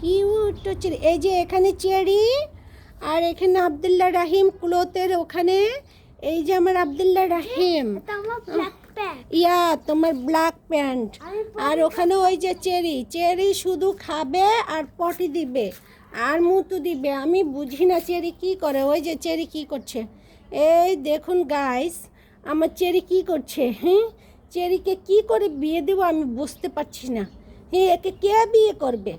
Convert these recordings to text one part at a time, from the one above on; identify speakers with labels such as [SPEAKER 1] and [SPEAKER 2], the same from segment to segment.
[SPEAKER 1] Cute cherry. এই যে এখানে চেরি, আর এখানে আব্দুল্লাহ রাহিম ক্লথের ওখানে। এই যে আমার আব্দুল্লাহ রাহিম, ইয়া তোমার ব্ল্যাক প্যান্ট। আর ওখানে ওই যে চেরি, চেরি শুধু খাবে আর পটি দিবে আর মুতু দিবে। আমি বুঝি না চেরি কি করে। ওই যে চেরি কি করছে, এই দেখুন গাইস, আমার চেরি কি করছে। হ্যাঁ, চেরিকে কি করে বিয়ে দেবো আমি বুঝতে পারছি না। হ্যাঁ, একে কে বিয়ে করবে?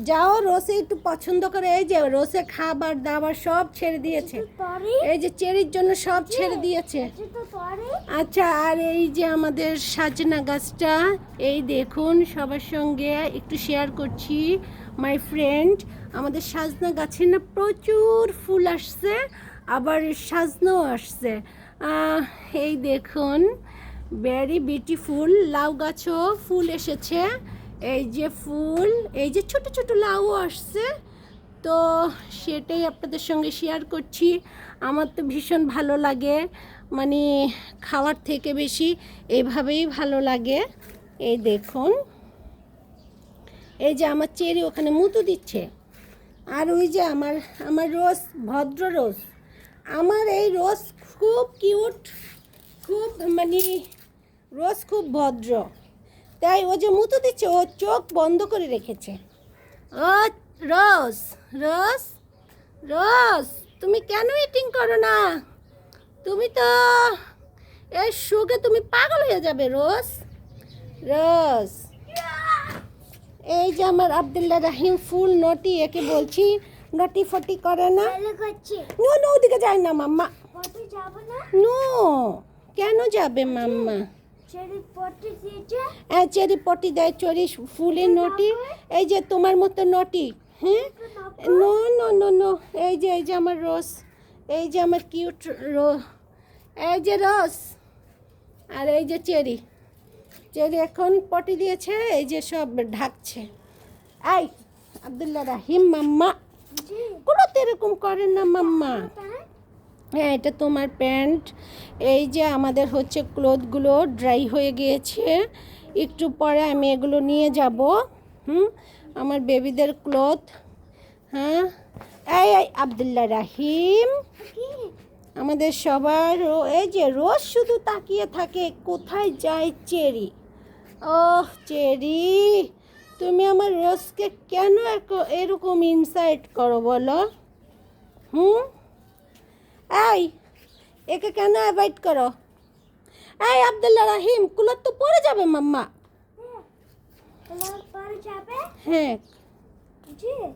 [SPEAKER 1] যাও, রোসে একটু পছন্দ করে। এই যে রোসে খাবার দাবার সব ছেড়ে দিয়েছে, এই যে চেরির জন্য সব ছেড়ে দিয়েছে। আচ্ছা, আর এই যে আমাদের সাজনা গাছটা, এই দেখুন সবার সঙ্গে একটু শেয়ার করছি মাই ফ্রেন্ড। আমাদের সাজনা গাছে না প্রচুর ফুল আসছে, আবার সাজনাও আসছে। এই দেখুন, ভেরি বিউটিফুল। লাউ গাছও ফুল এসেছে, এই যে ফুল, এই যে ছোট ছোট লাউ আসছে। তো সেটাই আপনাদের সঙ্গে শেয়ার করছি। আমার তো ভীষণ ভালো লাগে, মানে খাওয়ার থেকে বেশি এইভাবেই ভালো লাগে। এই দেখুন, এই যে আমার চেরি ওখানে মুতু দিচ্ছে। আর ওই যে আমার আমার রোজ, ভদ্র রোজ, আমার এই রোজ খুব কিউট, খুব মানে রোজ খুব ভদ্র। তাই ও যে মুতু দিচ্ছে, ও চোখ বন্ধ করে রেখেছে। ও রোজ, রোজ, রোজ, তুমি কেন ইটিং করো না? তুমি তো এই সুগে তুমি পাগল হয়ে যাবে রোজ। রোজ, এই যে আমার আব্দুল্লাহ রাহিম ফুল নটি, একে বলছি নটি ফটি করে না। নো নো, ওদিকে যায় না মাম্মা। নো, কেন যাবে মাম্মা? হ্যাঁ, চেরি পটি দেয়, চেরি ফুলের নটি, এই যে তোমার মতো নটি। হ্যাঁ, নো নো নো নো, এই যে আমার রোজ, এই যে আমার কিউট এই যে রোজ, আর এই যে চেরি, চেরি এখন পটি দিয়েছে, এই যে সব ঢাকছে। এই আব্দুল্লাহ রাহিম মাম্মা, কোনো তো এরকম করেন না মাম্মা। হ্যাঁ, এটা তোমার প্যান্ট। এই যে আমাদের হচ্ছে ক্লথগুলো ড্রাই হয়ে গিয়েছে, একটু পরে আমি এগুলো নিয়ে যাব। আমার বেবিদের ক্লথ। হ্যাঁ, এই আব্দুল্লাহ রাহিম, আমাদের সবার এই যে রোজ শুধু তাকিয়ে থাকে কোথায় যায় চেরি। ওহ চেরি, তুমি আমার রোজকে কেন এরকম ইনসাইট করো বলো? এই একে কেন অ্যাভয়েড করো? এই আব্দুল্লাহ রাহিম, কুলার তো পড়ে যাবে মাম্মা। হ্যাঁ,